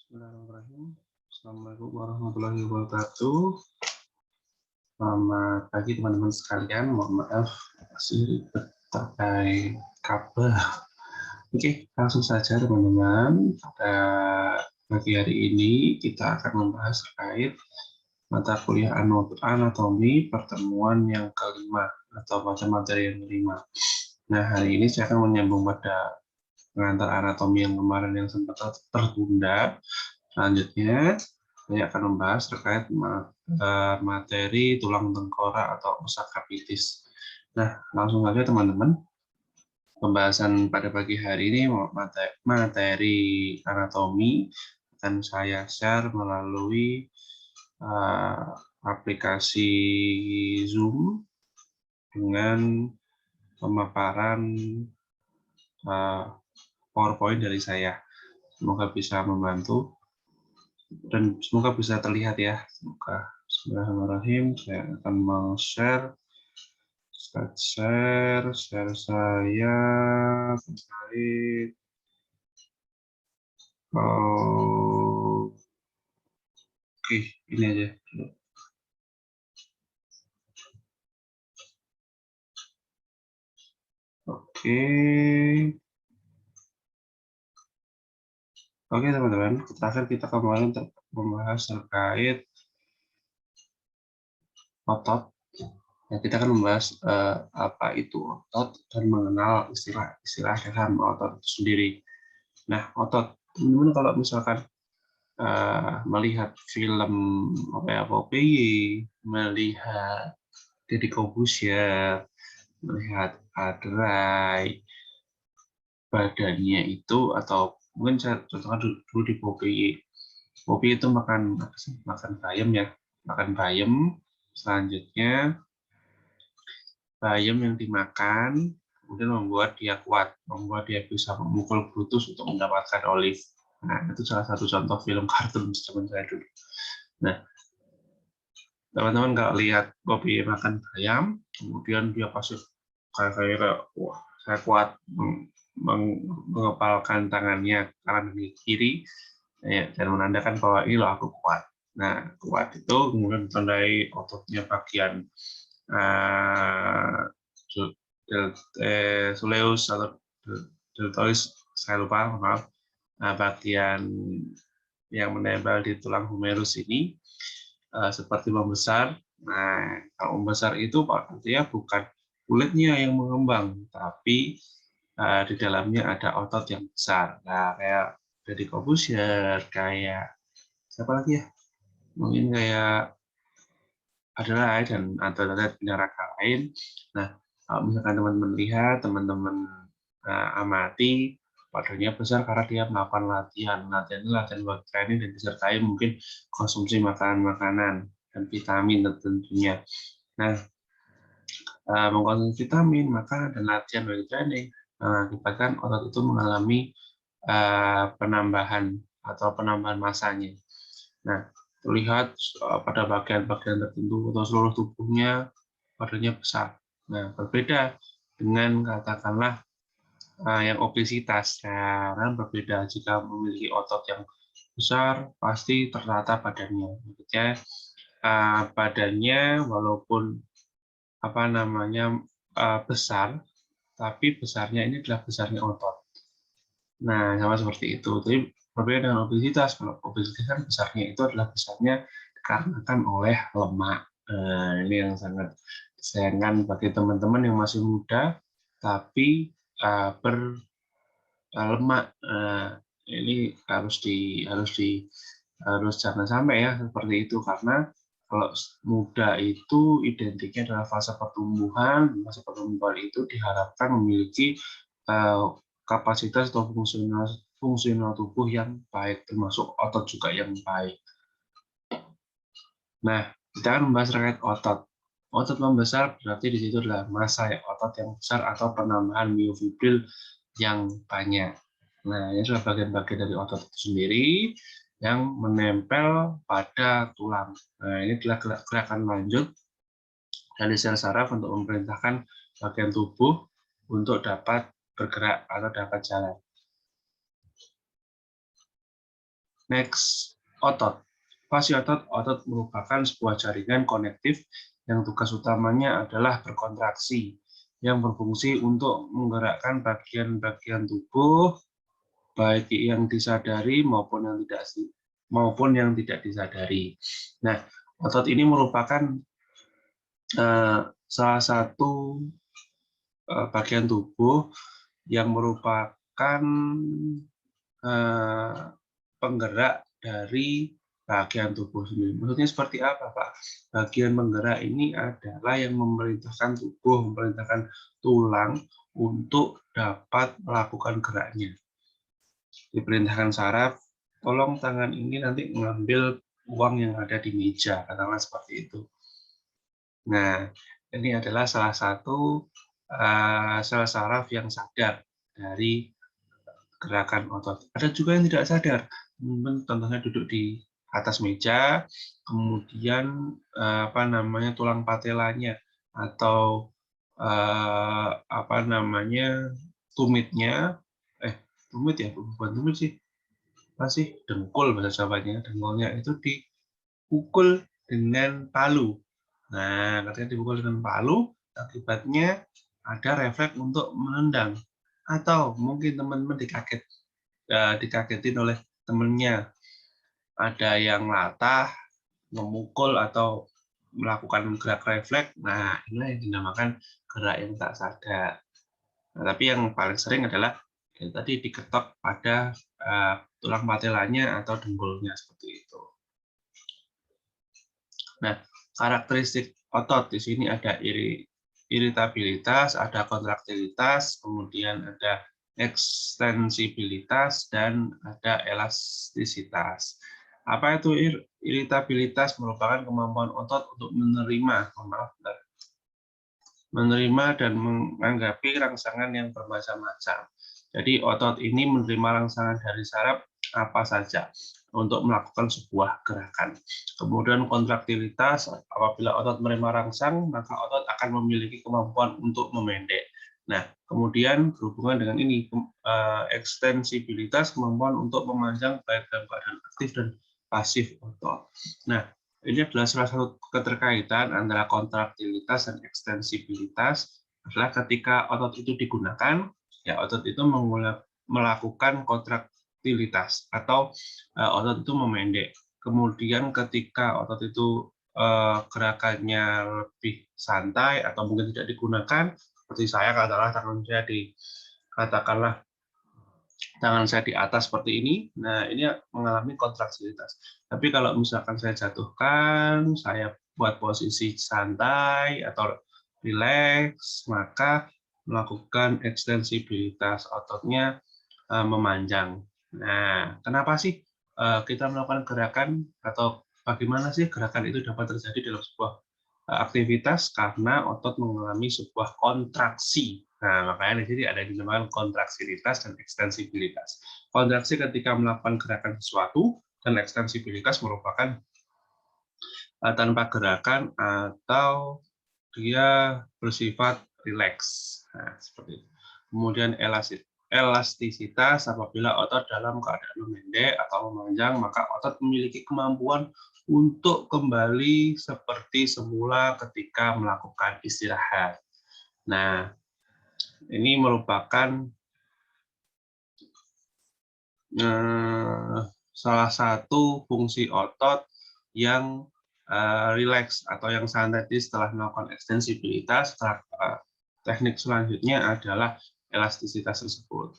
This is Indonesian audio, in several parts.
Bismillahirrahmanirrahim. Assalamualaikum warahmatullahi wabarakatuh. Selamat pagi teman-teman sekalian. Mohon maaf masih ribet terkait kabel. Oke, langsung saja teman-teman. Pada pagi hari ini kita akan membahas terkait mata kuliah anatomi pertemuan yang kelima atau materi yang kelima. Nah, hari ini saya akan menyambung pada pengantar anatomi yang kemarin yang sempat tertunda. Selanjutnya, saya akan membahas terkait materi tulang tengkorak atau osakapitis. Nah, langsung saja teman-teman. Pembahasan pada pagi hari ini materi anatomi akan saya share melalui aplikasi Zoom dengan pemaparan PowerPoint dari saya. Semoga bisa membantu dan semoga bisa terlihat ya. Semoga. Bismillahirrahmanirrahim. Saya akan share saya terkait oke, ini aja. Oke teman-teman, terakhir kita kemarin membahas terkait otot. Ya, kita akan membahas apa itu otot dan mengenal istilah dalam otot itu sendiri. Nah, otot, teman-teman kalau misalkan melihat film POPY, melihat Deddy Corbuzier, melihat Adrai, badannya itu, atau mungkin saya contohkan dulu di POPY. POPY itu makan bayam ya, makan bayam. Selanjutnya bayam yang dimakan kemudian membuat dia kuat, membuat dia bisa memukul Brutus untuk mendapatkan olive. Nah, itu salah satu contoh film kartun zaman saya dulu. Nah, teman-teman kalau lihat POPY makan bayam, kemudian dia pasti kayak wah, saya kuat mengepalkan tangannya kanan dan kiri, ya, dan menandakan bahwa ini loh aku kuat. Nah, kuat itu kemudian ditandai ototnya bagian soleus atau deltoides, saya lupa, maaf, bagian yang menempel di tulang humerus ini seperti membesar. Nah, kalau membesar itu artinya bukan kulitnya yang mengembang, tapi di dalamnya ada otot yang besar. Nah, kayak Deddy Corbuzier, kayak siapa lagi ya? Mungkin kayak adalah dan atau binaraka lain. Nah, kalau misalkan teman-teman lihat, teman-teman amati, badannya besar karena dia melakukan latihan buat training dan disertai mungkin konsumsi makanan-makanan dan vitamin tentunya. Nah, mengkonsumsi vitamin, makanan dan latihan bagi training mengakibatkan otot itu mengalami penambahan masanya. Nah, terlihat pada bagian-bagian tertentu atau seluruh tubuhnya badannya besar. Nah, berbeda dengan katakanlah yang obesitas. Nah, kan berbeda jika memiliki otot yang besar pasti tertata badannya. Maksudnya badannya walaupun besar, tapi besarnya ini adalah besarnya otot. Nah, sama seperti itu. Tapi berbeda dengan obesitas. Kalau obesitas kan besarnya itu adalah besarnya dikarenakan oleh lemak. Ini yang sangat disayangkan bagi teman-teman yang masih muda, tapi berlemak. Ini harus jangan sampai ya seperti itu, karena kalau muda itu identiknya adalah fase pertumbuhan. Fase pertumbuhan itu diharapkan memiliki kapasitas atau fungsional tubuh yang baik, termasuk otot juga yang baik. Nah, kita akan membahas terkait otot. Otot membesar berarti di situ adalah massa otot yang besar atau penambahan miofibril yang banyak. Nah, ini adalah bagian-bagian dari otot itu sendiri yang menempel pada tulang. Nah, ini adalah gerakan lanjut dari sel saraf untuk memerintahkan bagian tubuh untuk dapat bergerak atau dapat jalan. Next, otot. Fasi otot. Otot merupakan sebuah jaringan konektif yang tugas utamanya adalah berkontraksi, yang berfungsi untuk menggerakkan bagian-bagian tubuh, baik yang disadari maupun yang tidak disadari. Nah, otot ini merupakan salah satu bagian tubuh yang merupakan penggerak dari bagian tubuh sendiri. Maksudnya seperti apa, Pak? Bagian penggerak ini adalah yang memerintahkan tubuh, memerintahkan tulang untuk dapat melakukan geraknya. Diperintahkan saraf, tolong tangan ini nanti mengambil uang yang ada di meja, katakanlah seperti itu. Nah, ini adalah salah satu sel saraf yang sadar dari gerakan otot. Ada juga yang tidak sadar, contohnya duduk di atas meja, kemudian tulang patelanya atau tumitnya, tumit ya, bukan tumit sih, masih dengkul bahasa Jawanya, dengkulnya itu dipukul dengan palu. Nah, ketika dipukul dengan palu, akibatnya ada refleks untuk menendang. Atau mungkin teman-teman dikagetin oleh temannya. Ada yang latah, memukul, atau melakukan gerak refleks. Nah, inilah yang dinamakan gerak yang tak sadar. Nah, tapi yang paling sering adalah tadi diketok pada tulang patelanya atau dengkulnya seperti itu. Nah, karakteristik otot di sini ada iritabilitas, ada kontraktilitas, kemudian ada ekstensibilitas, dan ada elastisitas. Apa itu iritabilitas? Merupakan kemampuan otot untuk menerima dan menanggapi rangsangan yang bermacam-macam. Jadi otot ini menerima rangsangan dari saraf apa saja untuk melakukan sebuah gerakan. Kemudian kontraktilitas, apabila otot menerima rangsang, maka otot akan memiliki kemampuan untuk memendek. Nah, kemudian berhubungan dengan ini, ekstensibilitas, kemampuan untuk memanjang baik dalam keadaan aktif dan pasif otot. Nah, ini adalah salah satu keterkaitan antara kontraktilitas dan ekstensibilitas adalah ketika otot itu digunakan, ya otot itu melakukan kontraktilitas atau otot itu memendek. Kemudian ketika otot itu gerakannya lebih santai atau mungkin tidak digunakan, seperti saya tangan saya di atas seperti ini, nah ini mengalami kontraktilitas. Tapi kalau misalkan saya jatuhkan, saya buat posisi santai atau rileks, maka melakukan ekstensibilitas ototnya memanjang. Nah, kenapa sih kita melakukan gerakan atau bagaimana sih gerakan itu dapat terjadi dalam sebuah aktivitas? Karena otot mengalami sebuah kontraksi. Nah, makanya di sini ada yang dinamakan kontraksilitas dan ekstensibilitas. Kontraksi ketika melakukan gerakan sesuatu, dan ekstensibilitas merupakan tanpa gerakan atau dia bersifat rileks. Nah, seperti itu. Kemudian elastisitas, apabila otot dalam keadaan memendek atau memanjang, maka otot memiliki kemampuan untuk kembali seperti semula ketika melakukan istirahat. Nah, ini merupakan salah satu fungsi otot yang rileks atau yang santai setelah melakukan ekstensibilitas. Teknik selanjutnya adalah elastisitas tersebut.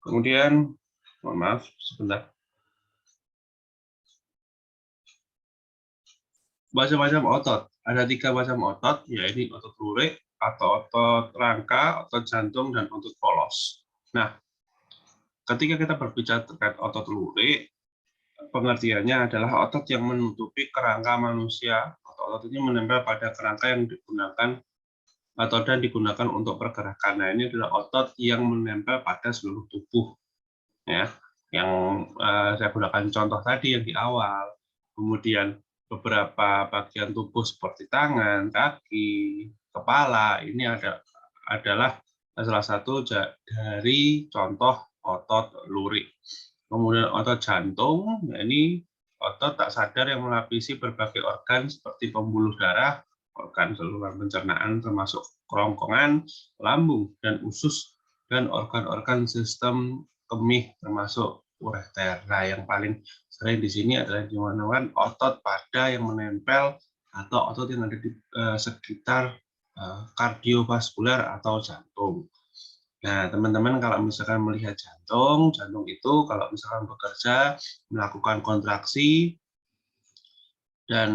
Kemudian, mohon maaf sebentar. Macam-macam otot. Ada 3 macam otot, yaitu otot lurik, atau otot rangka, otot jantung, dan otot polos. Nah, ketika kita berbicara terkait otot lurik, pengertiannya adalah otot yang menutupi kerangka manusia, atau otot ini menempel pada kerangka yang digunakan untuk pergerakan. Nah, ini adalah otot yang menempel pada seluruh tubuh, ya. Yang saya gunakan contoh tadi yang di awal. Kemudian beberapa bagian tubuh seperti tangan, kaki, kepala, ini adalah salah satu dari contoh otot lurik. Kemudian otot jantung, ya ini otot tak sadar yang melapisi berbagai organ seperti pembuluh darah, organ saluran pencernaan termasuk kerongkongan, lambung, dan usus, dan organ-organ sistem kemih termasuk ureter. Nah, yang paling sering di sini adalah teman-teman otot pada yang menempel atau otot yang ada di sekitar kardiovaskuler atau jantung. Nah, teman-teman kalau misalkan melihat jantung itu kalau misalkan bekerja melakukan kontraksi dan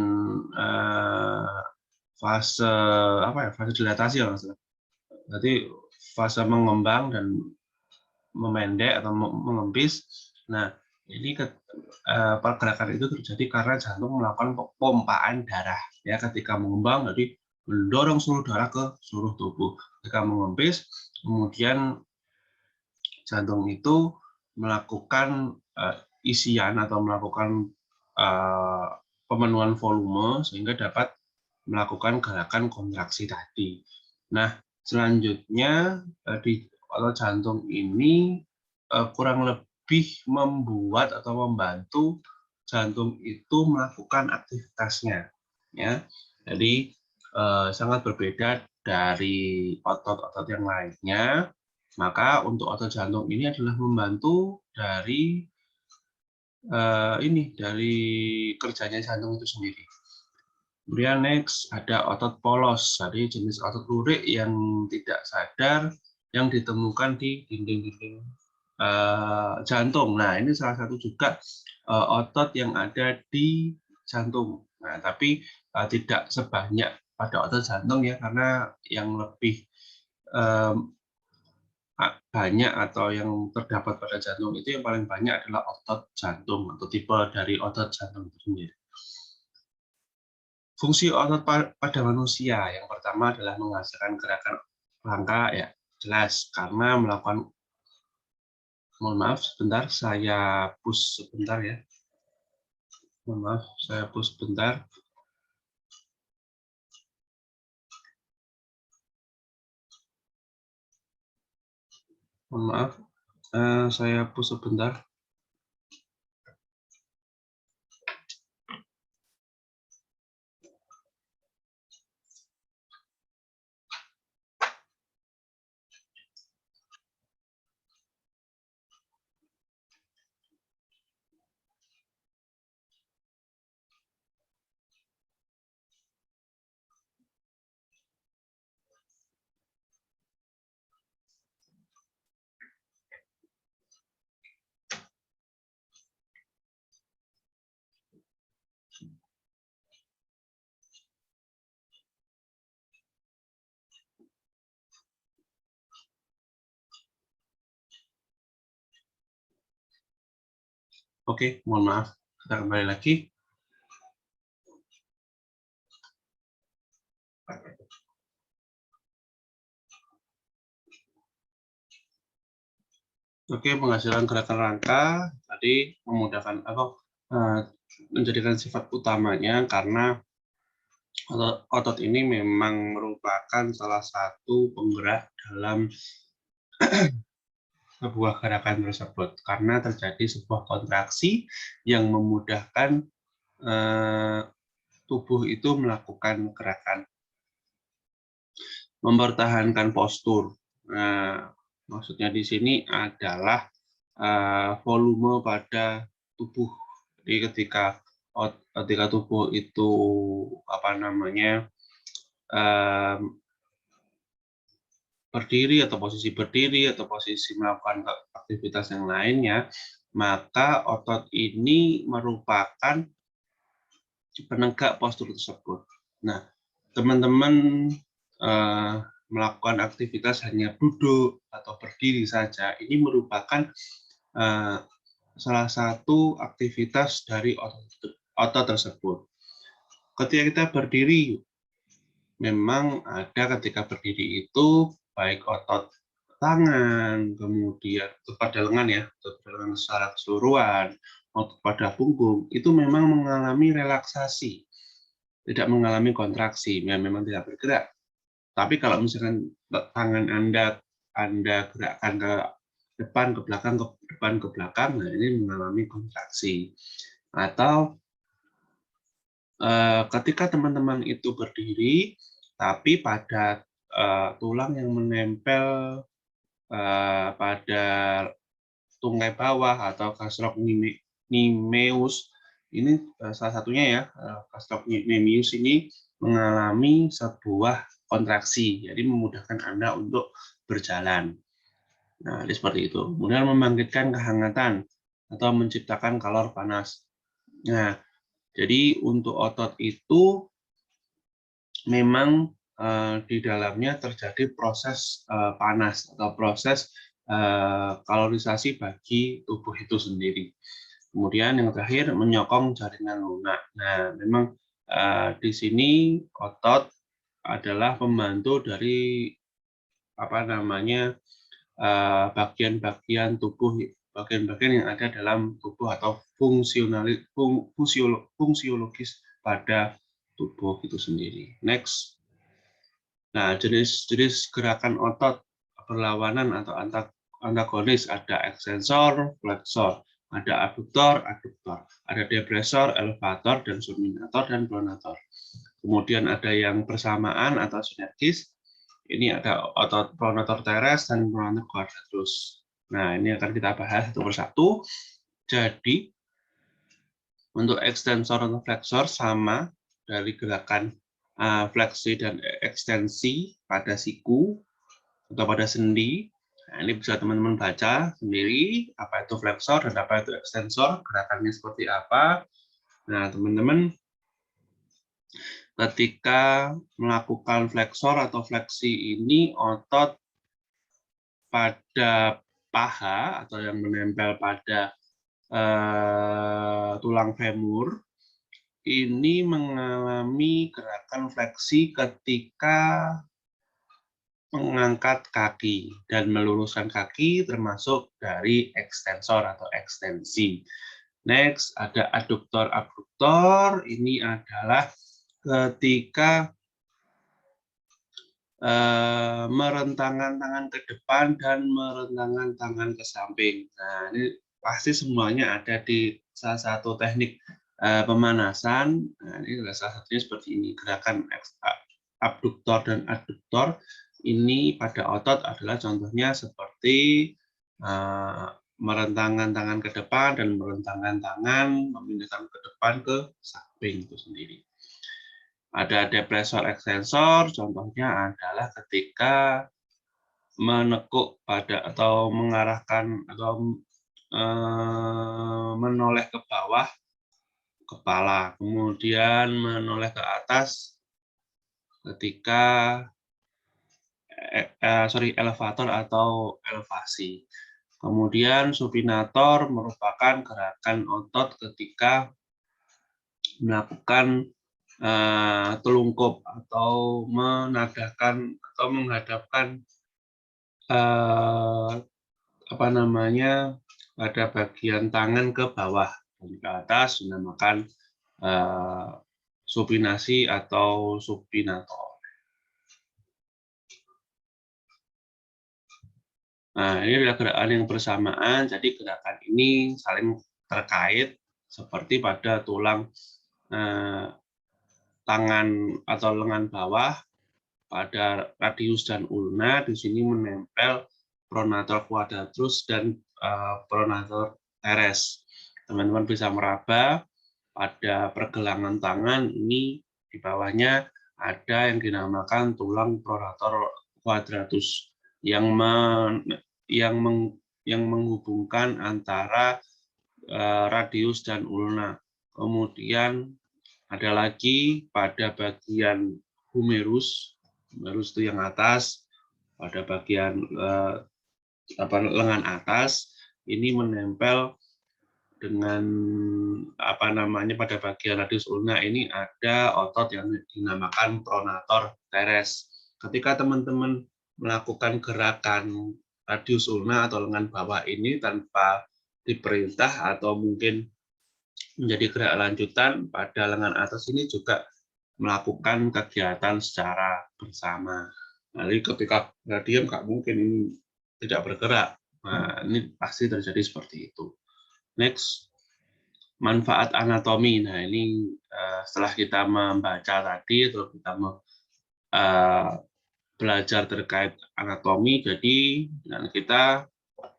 fase fase dilatasi ya Mas. Jadi fase mengembang dan memendek atau mengempis. Nah, ini pergerakan itu terjadi karena jantung melakukan pompaan darah ya ketika mengembang, jadi mendorong seluruh darah ke seluruh tubuh. Ketika mengempis, kemudian jantung itu melakukan isian atau melakukan pemenuhan volume sehingga dapat melakukan gerakan kontraksi tadi. Nah, selanjutnya di otot jantung ini kurang lebih membuat atau membantu jantung itu melakukan aktivitasnya, ya. Jadi sangat berbeda dari otot-otot yang lainnya. Maka untuk otot jantung ini adalah membantu dari dari kerjanya jantung itu sendiri. Kemudian next ada otot polos, jadi jenis otot lurik yang tidak sadar yang ditemukan di dinding-dinding jantung. Nah, ini salah satu juga otot yang ada di jantung. Nah, tapi tidak sebanyak pada otot jantung ya, karena yang lebih banyak atau yang terdapat pada jantung itu yang paling banyak adalah otot jantung atau tipe dari otot jantung itu sendiri. Fungsi otot pada manusia yang pertama adalah menghasilkan gerakan rangka, ya jelas karena melakukan, mohon maaf sebentar saya push sebentar ya, mohon maaf saya push sebentar. Mohon maaf, saya push sebentar. Oke, mohon maaf, kita kembali lagi. Oke, penghasilan gerakan rangka tadi memudahkan atau menjadikan sifat utamanya karena otot ini memang merupakan salah satu penggerak dalam sebuah gerakan tersebut karena terjadi sebuah kontraksi yang memudahkan tubuh itu melakukan gerakan. Mempertahankan postur. Nah, maksudnya di sini adalah volume pada tubuh. Jadi ketika tubuh itu berdiri atau posisi melakukan aktivitas yang lainnya, maka otot ini merupakan penegak postur tersebut. Nah, teman-teman melakukan aktivitas hanya duduk atau berdiri saja, ini merupakan salah satu aktivitas dari otot tersebut. Ketika kita berdiri, memang ada ketika berdiri itu baik otot tangan, kemudian pada lengan ya, pada lengan secara keseluruhan, otot pada punggung, itu memang mengalami relaksasi, tidak mengalami kontraksi, memang tidak bergerak. Tapi kalau misalkan tangan Anda Anda gerakkan ke depan, ke belakang, ke depan, ke belakang, nah ini mengalami kontraksi. Atau ketika teman-teman itu berdiri, tapi pada tulang yang menempel pada tungkai bawah atau gastrocnemius, ini salah satunya ya, gastrocnemius ini mengalami sebuah kontraksi, jadi memudahkan Anda untuk berjalan. Nah, ini seperti itu. Kemudian membangkitkan kehangatan atau menciptakan kalor panas. Nah, jadi untuk otot itu memang di dalamnya terjadi proses panas atau proses kalorisasi bagi tubuh itu sendiri. Kemudian yang terakhir menyokong jaringan lunak. Nah, memang di sini otot adalah pembantu dari bagian-bagian tubuh, bagian-bagian yang ada dalam tubuh atau fungsiologis pada tubuh itu sendiri. Next. Nah, jenis-jenis gerakan otot berlawanan atau antagonis ada ekstensor, flexor, ada abduktor, aduktor, ada depressor, elevator, dan supinator dan pronator. Kemudian ada yang bersamaan atau sinergis. Ini ada otot pronator teres dan pronator quadratus. Nah, ini akan kita bahas satu persatu. Jadi, untuk ekstensor atau flexor sama dari gerakan fleksi dan ekstensi pada siku atau pada sendi. Nah, ini bisa teman-teman baca sendiri apa itu flexor dan apa itu ekstensor, gerakannya seperti apa. Nah, teman-teman ketika melakukan flexor atau fleksi ini otot pada paha atau yang menempel pada tulang femur ini mengalami gerakan fleksi ketika mengangkat kaki dan meluruskan kaki termasuk dari ekstensor atau ekstensi. Next, ada aduktor abduktor. Ini adalah ketika merentangkan tangan ke depan dan merentangkan tangan ke samping. Nah, ini pasti semuanya ada di salah satu teknik pemanasan. Nah, ini adalah salah satunya seperti ini, gerakan abduktor dan aduktor. Ini pada otot adalah contohnya seperti merentangkan tangan ke depan dan merentangkan tangan, memindahkan ke depan ke samping itu sendiri. Ada depressor ekstensor, contohnya adalah ketika menekuk pada atau mengarahkan atau menoleh ke bawah kepala, kemudian menoleh ke atas ketika elevator atau elevasi. Kemudian supinator merupakan gerakan otot ketika melakukan telungkup atau menadahkan atau menghadapkan pada bagian tangan ke bawah dan ke atas dinamakan supinasi atau supinator. Nah, ini adalah gerakan yang bersamaan, jadi gerakan ini saling terkait seperti pada tulang tangan atau lengan bawah pada radius dan ulna. Di sini menempel pronator quadratus dan pronator teres. Teman-teman bisa meraba pada pergelangan tangan ini di bawahnya ada yang dinamakan tulang pronator quadratus yang menghubungkan antara radius dan ulna. Kemudian ada lagi pada bagian humerus itu yang atas, pada bagian lengan atas ini menempel dengan pada bagian radius ulna ini ada otot yang dinamakan pronator teres. Ketika teman-teman melakukan gerakan radius ulna atau lengan bawah ini tanpa diperintah atau mungkin menjadi gerak lanjutan, pada lengan atas ini juga melakukan kegiatan secara bersama. Jadi ketika diam nggak mungkin ini tidak bergerak. Nah, ini pasti terjadi seperti itu. Next, manfaat anatomi. Nah, ini setelah kita membaca tadi atau kita belajar terkait anatomi, jadi kita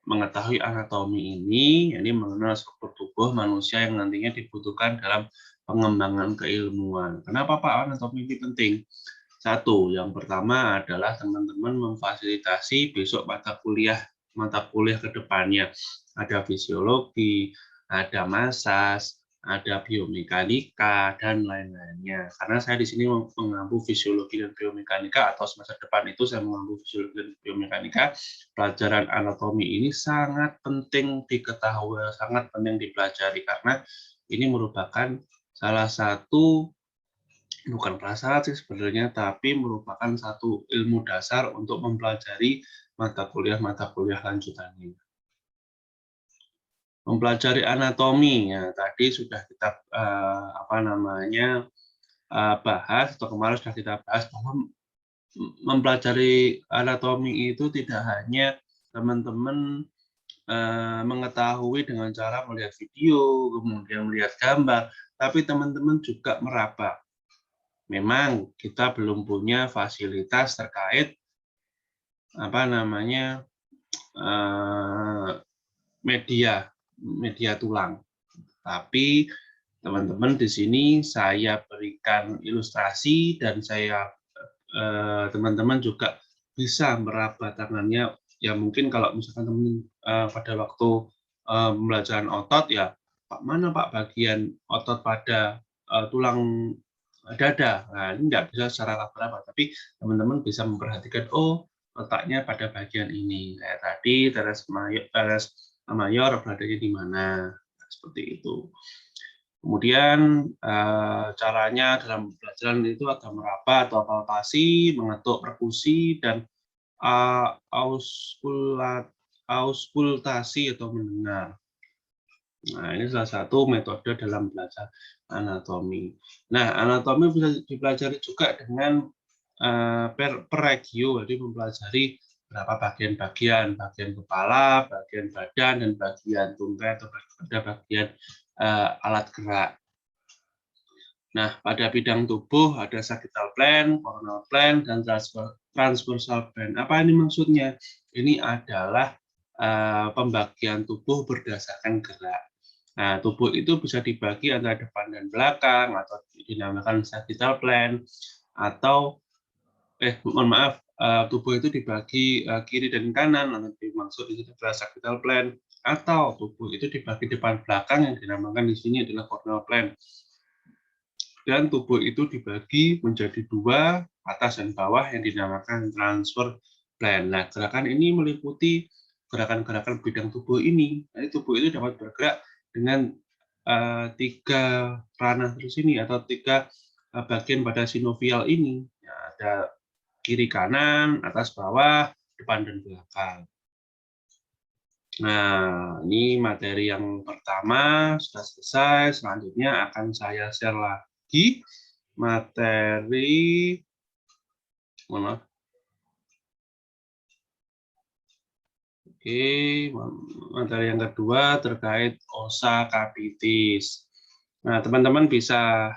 mengetahui anatomi ini mengenal struktur tubuh manusia yang nantinya dibutuhkan dalam pengembangan keilmuan. Kenapa Pak anatomi ini penting? Satu, yang pertama adalah teman-teman memfasilitasi besok mata kuliah ke depannya. Ada fisiologi, ada massas, ada biomekanika, dan lain-lainnya. Karena saya di sini mengampu fisiologi dan biomekanika, atau semester depan itu saya mengampu fisiologi dan biomekanika, pelajaran anatomi ini sangat penting diketahui, sangat penting dipelajari, karena ini merupakan salah satu, bukan prasyarat sih sebenarnya, tapi merupakan satu ilmu dasar untuk mempelajari mata kuliah lanjutannya. Mempelajari anatomi, ya tadi sudah kita bahas, atau kemarin sudah kita bahas bahwa mempelajari anatomi itu tidak hanya teman-teman mengetahui dengan cara melihat video, kemudian melihat gambar, tapi teman-teman juga meraba. Memang kita belum punya fasilitas terkait media tulang. Tapi teman-teman di sini saya berikan ilustrasi dan teman-teman juga bisa meraba tangannya. Ya mungkin kalau misalkan teman pada waktu pembelajaran otot, ya mana Pak bagian otot pada tulang dada. Nah, ini nggak bisa secara raba-raba, tapi teman-teman bisa memperhatikan, oh letaknya pada bagian ini. Kayak tadi teres mayor beradanya di mana. Seperti itu. Kemudian caranya dalam pelajaran itu ada meraba atau palpasi, mengetuk perkusi, dan auskultasi atau mendengar. Nah, ini salah satu metode dalam belajar anatomi. Nah, anatomi bisa dipelajari juga dengan per regio, jadi mempelajari berapa bagian kepala, bagian badan, dan bagian tungkai atau pada bagian alat gerak. Nah, pada bidang tubuh ada sagittal plane, coronal plane, dan transversal plane. Apa ini maksudnya? Ini adalah pembagian tubuh berdasarkan gerak. Nah, tubuh itu bisa dibagi antara depan dan belakang, atau dinamakan sagittal plane, atau tubuh itu dibagi kiri dan kanan, atau dimaksud itu adalah sagittal plane, atau tubuh itu dibagi depan belakang yang dinamakan di sini adalah coronal plane. Dan tubuh itu dibagi menjadi dua, atas dan bawah, yang dinamakan transverse plane. Nah, gerakan ini meliputi gerakan-gerakan bidang tubuh ini. Jadi tubuh itu dapat bergerak dengan tiga ranah terus ini, atau tiga bagian pada sinovial ini. Ya, ada kiri kanan, atas bawah, depan dan belakang. Nah, ini materi yang pertama sudah selesai. Selanjutnya akan saya share lagi materi, maaf. Oke, materi yang kedua terkait osa kapitis. Nah, teman-teman bisa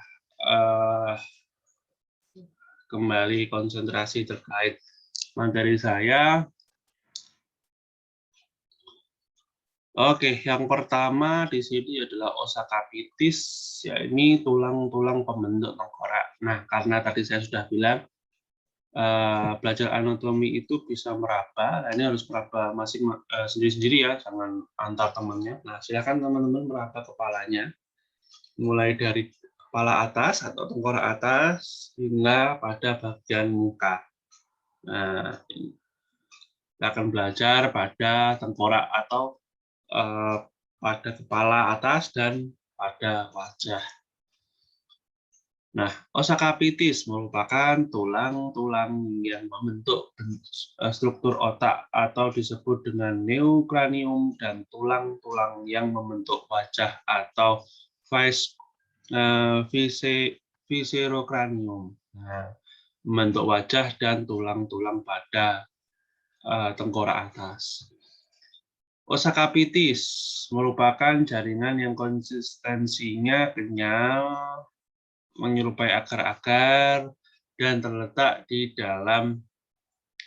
kembali konsentrasi terkait materi saya. Oke, yang pertama di sini adalah osa kapitis, ya ini tulang-tulang pembentuk tengkorak. Nah, karena tadi saya sudah bilang belajar anatomi itu bisa meraba, nah ini harus meraba sendiri-sendiri ya, jangan antar temannya. Nah, silakan teman-teman meraba kepalanya, mulai dari kepala atas atau tengkorak atas hingga pada bagian muka. Nah, kita akan belajar pada tengkorak atau pada kepala atas dan pada wajah. Nah, osa kapitis merupakan tulang-tulang yang membentuk struktur otak atau disebut dengan neokranium, dan tulang-tulang yang membentuk wajah atau viscerokranium. Nah, membentuk wajah dan tulang-tulang pada tengkorak atas. Osakapitis merupakan jaringan yang konsistensinya kenyal, menyerupai agar-agar, dan terletak di dalam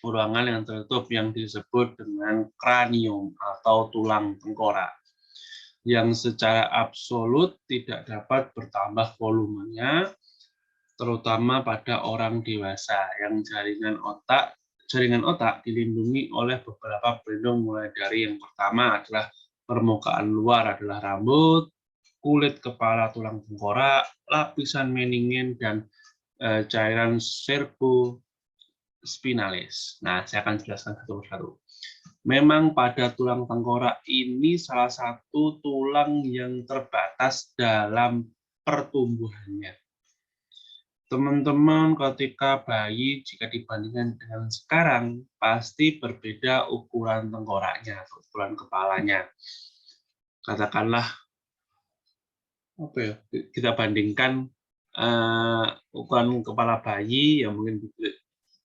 ruangan yang tertutup yang disebut dengan kranium atau tulang tengkorak, yang secara absolut tidak dapat bertambah volumenya, terutama pada orang dewasa yang jaringan otak dilindungi oleh beberapa pelindung, mulai dari yang pertama adalah permukaan luar adalah rambut, kulit kepala tulang tengkorak, lapisan meningen, dan cairan cerebrospinalis. Nah, saya akan jelaskan satu persatu. Memang pada tulang tengkorak ini salah satu tulang yang terbatas dalam pertumbuhannya. Teman-teman, ketika bayi, jika dibandingkan dengan sekarang, pasti berbeda ukuran tengkoraknya atau ukuran kepalanya. Katakanlah, kita bandingkan ukuran kepala bayi yang mungkin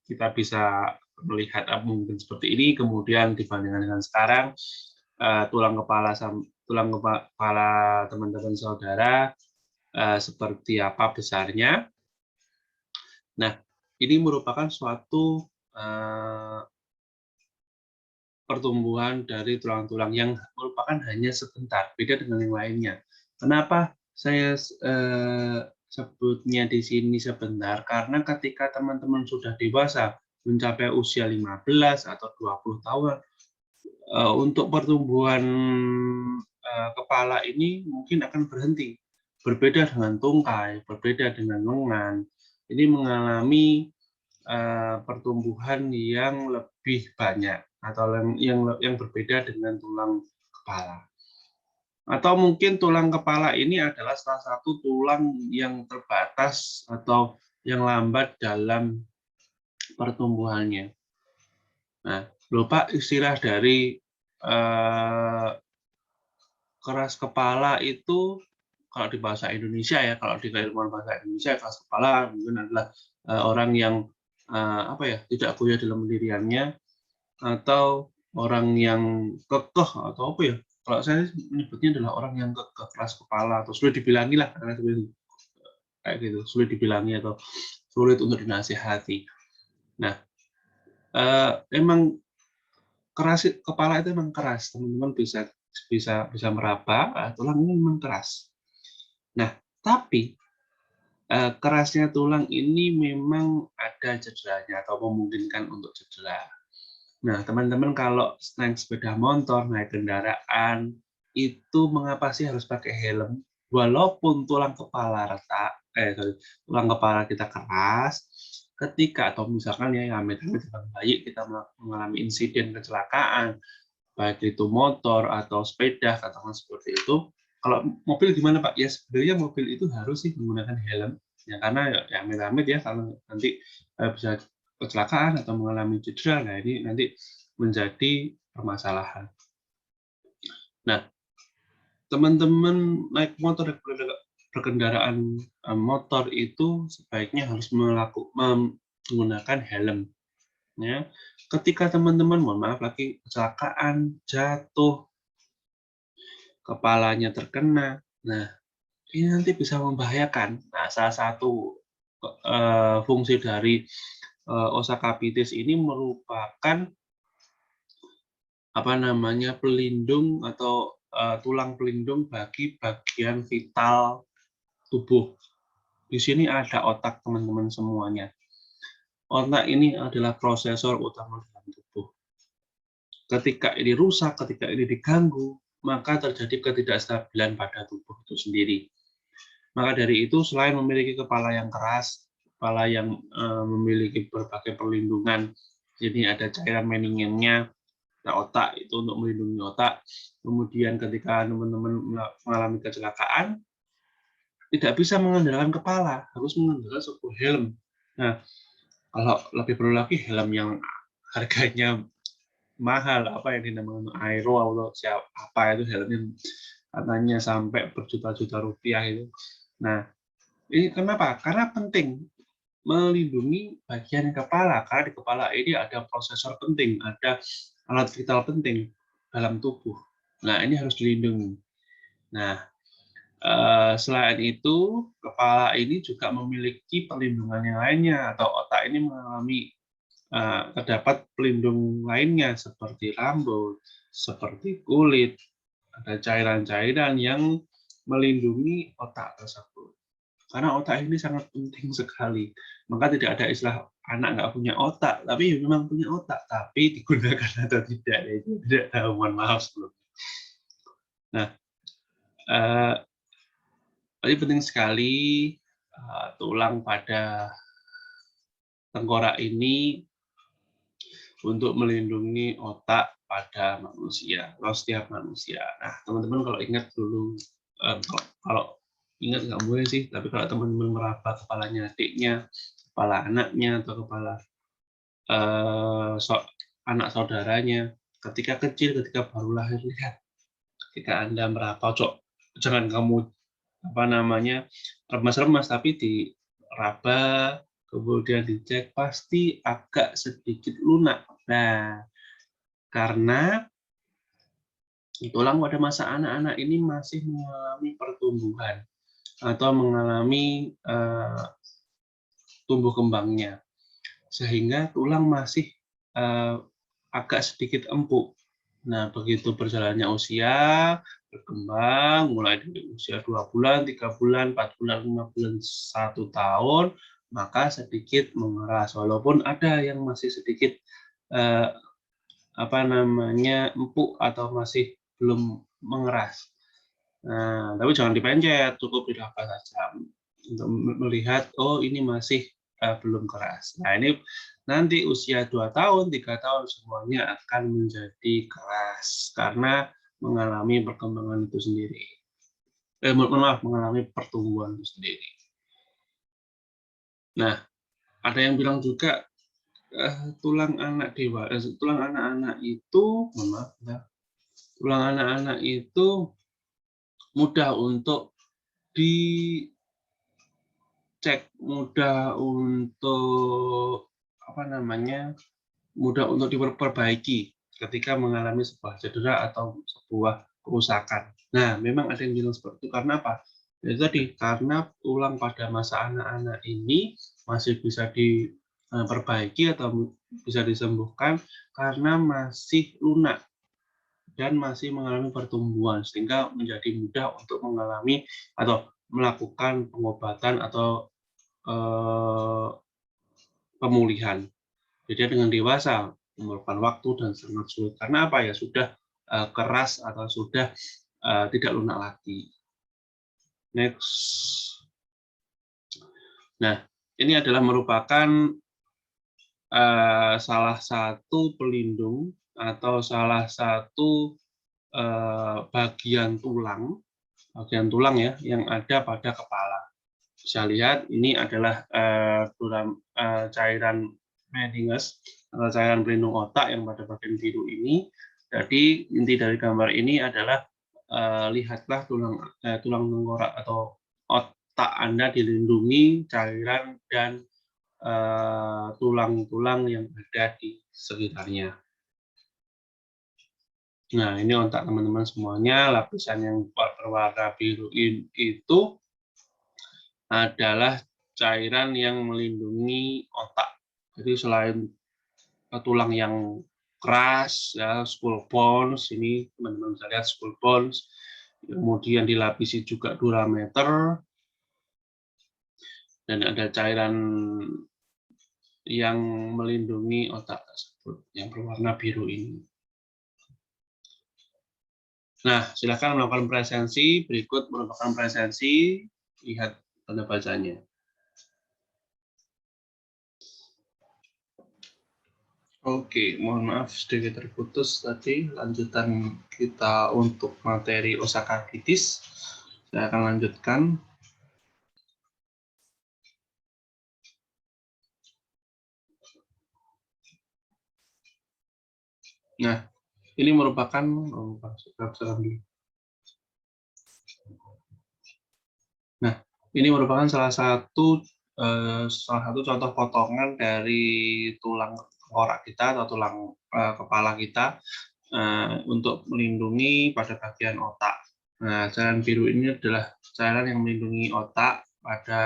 kita bisa melihat mungkin seperti ini, kemudian dibandingkan dengan sekarang, tulang kepala teman-teman saudara seperti apa besarnya. Nah, ini merupakan suatu pertumbuhan dari tulang-tulang yang merupakan hanya sebentar, beda dengan yang lainnya. Kenapa saya sebutnya di sini sebentar? Karena ketika teman-teman sudah dewasa, mencapai usia 15 atau 20 tahun, untuk pertumbuhan kepala ini mungkin akan berhenti. Berbeda dengan tungkai, berbeda dengan lengan. Ini mengalami pertumbuhan yang lebih banyak atau yang berbeda dengan tulang kepala. Atau mungkin tulang kepala ini adalah salah satu tulang yang terbatas atau yang lambat dalam pertumbuhannya. Nah, lupa istilah dari keras kepala itu kalau di bahasa Indonesia ya, kalau di keilmuan bahasa Indonesia, keras kepala mungkin adalah orang yang tidak goyah dalam pendiriannya, atau orang yang kekeh, atau apa ya? Kalau saya menyebutnya adalah orang yang kekeh, keras kepala, atau sulit dibilangi lah, kayak gitu, sulit dibilangi atau sulit untuk dinasihati. Nah, emang keras kepala itu memang keras, teman-teman bisa meraba, tulang ini memang keras. Nah, tapi kerasnya tulang ini memang ada cederanya atau memungkinkan untuk cedera. Nah, teman-teman kalau naik sepeda motor, naik kendaraan, itu mengapa sih harus pakai helm? Walaupun tulang kepala tulang kepala kita keras, ketika atau misalkan ya amit-amit dengan bayi kita mengalami insiden kecelakaan, baik itu motor atau sepeda, katakan seperti itu. Kalau mobil gimana Pak? Ya sebenarnya mobil itu harus sih menggunakan helm, ya karena ya amit-amit ya kalau nanti bisa kecelakaan atau mengalami cedera, nah ini nanti menjadi permasalahan. Nah, teman-teman naik motor, berkendaraan motor itu sebaiknya harus menggunakan helm. Ya, ketika teman-teman, mohon maaf lagi, kecelakaan, jatuh, kepalanya terkena, nah ini nanti bisa membahayakan. Nah, salah satu fungsi dari osakapitis ini merupakan pelindung atau tulang pelindung bagi bagian vital tubuh. Di sini ada otak teman-teman semuanya. Otak ini adalah prosesor utama dalam tubuh. Ketika ini rusak, ketika ini diganggu, maka terjadi ketidakstabilan pada tubuh itu sendiri. Maka dari itu, selain memiliki kepala yang keras, kepala yang memiliki berbagai perlindungan, jadi ada cairan meningennya, ada otak itu untuk melindungi otak. Kemudian ketika teman-teman mengalami kecelakaan, tidak bisa mengandalkan kepala, harus mengandalkan sebuah helm. Nah, kalau lebih perlu lagi helm yang harganya mahal, apa yang dinamakan aero atau apa itu helmnya katanya sampai berjuta-juta rupiah itu. Nah, ini kenapa? Karena penting. melindungi bagian kepala, karena di kepala ini ada prosesor penting, ada alat vital penting dalam tubuh. Nah, ini harus dilindungi. Nah, selain itu, kepala ini juga memiliki perlindungan yang lainnya, atau otak ini mengalami terdapat pelindung lainnya seperti rambut, seperti kulit, ada cairan-cairan yang melindungi otak tersebut. Karena otak ini sangat penting sekali. Maka tidak ada istilah anak nggak punya otak, tapi memang punya otak, tapi digunakan atau tidak, itu tidak tahu, mohon maaf sebelumnya. Nah, jadi penting sekali tulang pada tengkorak ini untuk melindungi otak pada manusia, atau setiap manusia. Nah, teman-teman kalau ingat dulu, kalau ingat nggak boleh sih, tapi kalau teman-teman meraba kepalanya adiknya, kepala anaknya, atau kepala anak saudaranya, ketika kecil, ketika baru lahir, lihat, ketika Anda meraba, jangan kamu remas-remas, tapi diraba, kemudian dicek, pasti agak sedikit lunak. Nah, karena tulang pada masa anak-anak ini masih mengalami pertumbuhan atau mengalami tumbuh kembangnya, sehingga tulang masih agak sedikit empuk. Nah, begitu berjalannya usia, berkembang, mulai dari usia 2 bulan, 3 bulan, 4 bulan, 5 bulan, 1 tahun, maka sedikit mengeras. Walaupun ada yang masih sedikit empuk atau masih belum mengeras. Nah, tapi jangan dipencet, cukup diraba saja untuk melihat, oh ini masih belum keras. Nah, ini nanti usia 2 tahun, 3 tahun semuanya akan menjadi keras karena mengalami perkembangan itu sendiri. Mengalami pertumbuhan itu sendiri. Nah, ada yang bilang juga tulang anak-anak itu, tulang anak-anak itu mudah untuk dicek, mudah untuk mudah untuk diperbaiki ketika mengalami sebuah cedera atau sebuah kerusakan. Nah, memang ada yang bilang seperti itu karena apa? Itu tadi, karena tulang pada masa anak-anak ini masih bisa diperbaiki atau bisa disembuhkan karena masih lunak dan masih mengalami pertumbuhan, sehingga menjadi mudah untuk mengalami atau melakukan pengobatan atau pemulihan. Jadi dengan dewasa memerlukan waktu dan sangat sulit. Karena apa ya? Sudah keras atau sudah tidak lunak lagi. Next. Nah, ini adalah merupakan salah satu pelindung atau salah satu bagian tulang ya yang ada pada kepala. Bisa lihat ini adalah cairan Meninges atau cairan pelindung otak yang pada bagian biru ini. Jadi inti dari gambar ini adalah lihatlah tulang tengkorak atau otak Anda dilindungi cairan dan tulang-tulang yang ada di sekitarnya. Nah, ini otak teman-teman semuanya. Lapisan yang berwarna biru itu adalah cairan yang melindungi otak. Jadi selain tulang yang keras, ya, skull bones, ini teman-teman bisa lihat skull bones, kemudian dilapisi juga durameter, dan ada cairan yang melindungi otak tersebut yang berwarna biru ini. Nah, silakan melakukan presensi. Berikut merupakan presensi. Lihat tanda bacanya. Oke, mohon maaf sedikit terputus tadi. Lanjutan kita untuk materi osakakitis. Saya akan lanjutkan. Nah, ini merupakan salah satu salah satu contoh potongan dari tulang tengkorak kita atau tulang kepala kita untuk melindungi pada bagian otak. Nah, cairan biru ini adalah cairan yang melindungi otak pada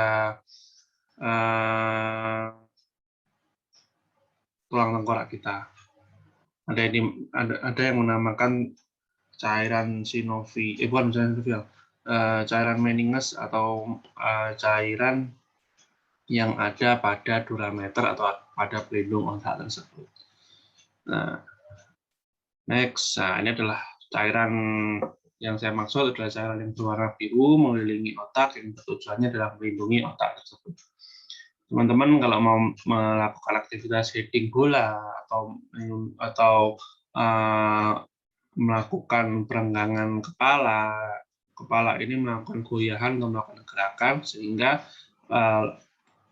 tulang tengkorak kita. Ada yang menamakan cairan sinovial, bukan cairan sinovial, cairan Meninges atau cairan yang ada pada durameter atau pada pelindung otak tersebut. Nah, next, ini adalah cairan yang saya maksud adalah cairan yang berwarna biru mengelilingi otak yang tujuannya adalah melindungi otak tersebut. Teman-teman kalau mau melakukan aktivitas heading bola atau melakukan perenggangan kepala ini melakukan goyahan atau melakukan gerakan sehingga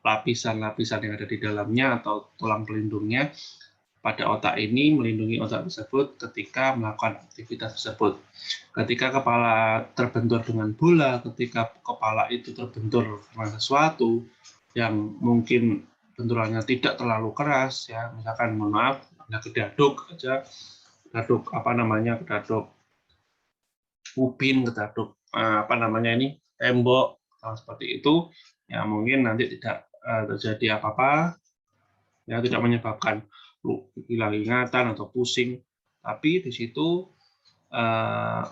lapisan-lapisan yang ada di dalamnya atau tulang pelindungnya pada otak ini melindungi otak tersebut ketika melakukan aktivitas tersebut. Ketika kepala terbentur dengan bola, ketika kepala itu terbentur dengan sesuatu yang mungkin benturannya tidak terlalu keras, ya misalkan mohon maaf, ada kedaduk aja, kedaduk kedaduk ubin, kedaduk tembok, seperti itu, ya mungkin nanti tidak terjadi apa-apa, ya tidak menyebabkan hilang ingatan atau pusing, tapi di situ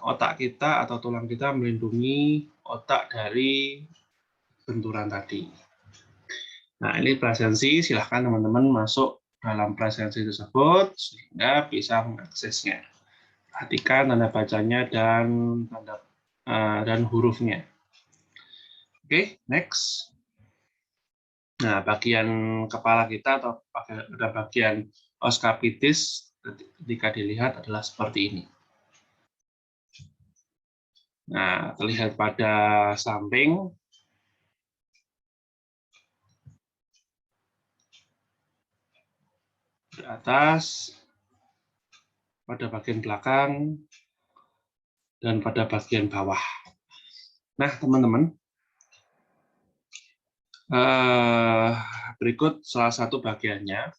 otak kita atau tulang kita melindungi otak dari benturan tadi. Nah, ini presensi, silahkan teman-teman masuk dalam presensi tersebut sehingga bisa mengaksesnya. Perhatikan tanda bacanya dan hurufnya. Oke, next. Nah, bagian kepala kita atau pada bagian oskapitis ketika dilihat adalah seperti ini. Nah, terlihat pada samping, di atas, pada bagian belakang, dan pada bagian bawah. Nah, teman-teman, berikut salah satu bagiannya.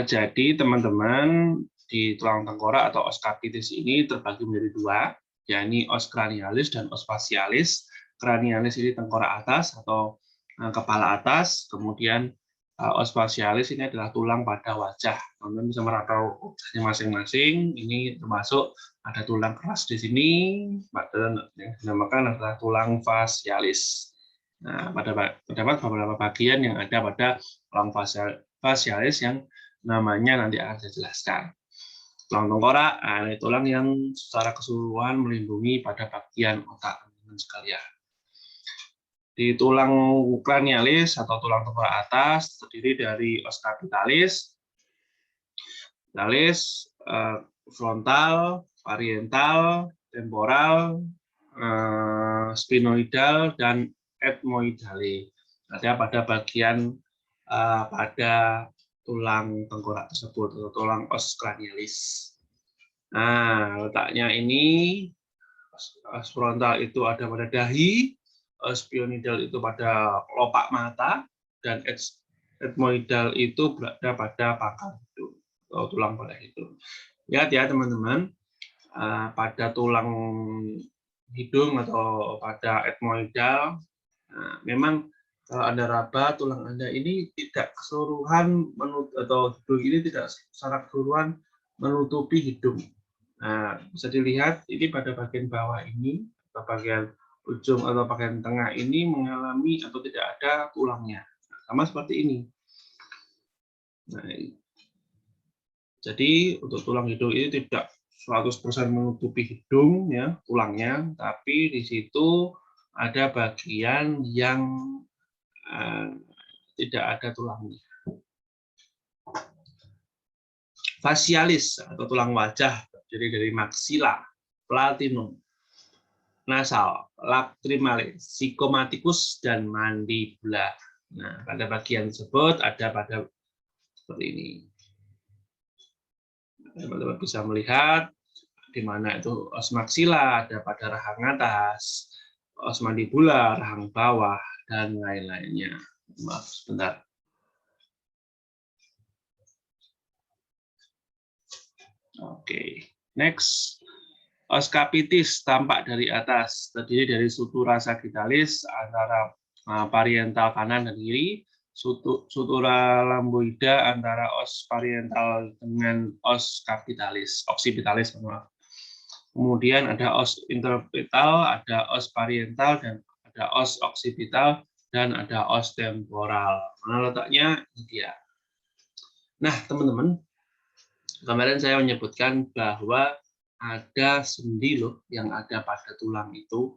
Jadi, teman-teman, di tulang tengkorak atau oskapitis ini terbagi menjadi dua, yakni os cranialis dan os facialis. Cranialis ini tengkorak atas atau kepala atas, kemudian os facialis ini adalah tulang pada wajah. Teman-teman bisa meraba wajahnya masing-masing. Ini termasuk ada tulang keras di sini, dan yang dinamakan adalah tulang facialis. Nah, terdapat beberapa bagian yang ada pada tulang facialis yang namanya nanti akan saya jelaskan. Tulang tengkorak, ini tulang yang secara keseluruhan melindungi pada bagian otak teman-teman sekalian. Di tulang cranialis atau tulang tengkorak atas terdiri dari os capitalis, frontal, parietal, temporal, sphenoidal, dan ethmoidale. Ada pada bagian pada tulang tengkorak tersebut atau tulang os cranialis. Nah, letaknya ini os frontal itu ada pada dahi, sphenoidal itu pada kelopak mata, dan ethmoidal itu berada pada pangkal hidung atau tulang pada hidung. Lihat ya teman-teman, pada tulang hidung atau pada ethmoidal, memang kalau Anda raba tulang Anda ini tidak keseluruhan atau hidung ini tidak secara keseluruhan menutupi hidung. Nah, bisa dilihat ini pada bagian bawah ini atau bagian ujung atau bagian tengah ini mengalami atau tidak ada tulangnya. Sama seperti ini. Nah, jadi untuk tulang hidung ini tidak 100% menutupi hidung ya tulangnya, tapi di situ ada bagian yang tidak ada tulangnya. Facialis atau tulang wajah terdiri dari maxilla, platinum, nasal, lacrimalis, zygomatikus, dan mandibula. Nah, pada bagian tersebut ada pada seperti ini. Teman-teman bisa melihat di mana itu os maxilla ada pada rahang atas, os mandibula rahang bawah, dan lain-lainnya. Maaf, sebentar. Oke, next. Os capitis tampak dari atas, terdiri dari sutura sagittalis antara parietal kanan dan kiri, sutura lamboida antara os parietal dengan os capitalis, occipitalis, maaf. Kemudian ada os interpetal, ada os parietal, dan ada os occipital, dan ada os temporal. Mana letaknya? Ini dia. Nah, teman-teman, kemarin saya menyebutkan bahwa ada sendi loh yang ada pada tulang itu,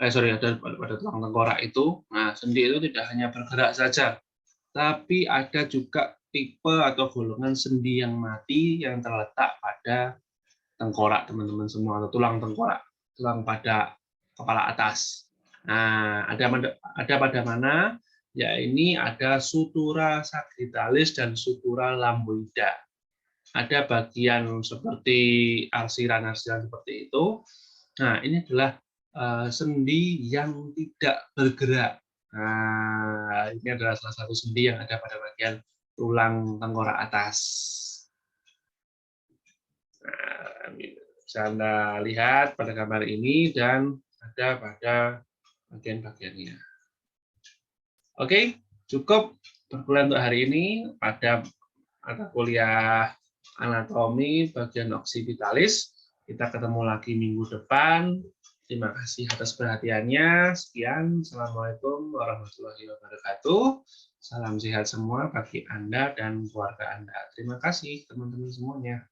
ada pada tulang tengkorak itu. Nah, sendi itu tidak hanya bergerak saja, tapi ada juga tipe atau golongan sendi yang mati yang terletak pada tengkorak, teman-teman semua, atau tulang tengkorak, tulang pada kepala atas. Nah, ada pada mana? Ya, ini ada sutura sagittalis dan sutura lamboida. Ada bagian seperti arsiran-arsiran seperti itu. Nah, ini adalah sendi yang tidak bergerak. Nah, ini adalah salah satu sendi yang ada pada bagian tulang tengkorak atas. Nah, bisa Anda lihat pada gambar ini dan ada pada bagian-bagiannya. Oke, cukup perkuliahan untuk hari ini pada mata kuliah anatomi bagian occipitalis. Kita ketemu lagi minggu depan. Terima kasih atas perhatiannya. Sekian. Assalamualaikum warahmatullahi wabarakatuh. Salam sehat semua bagi Anda dan keluarga Anda. Terima kasih teman-teman semuanya.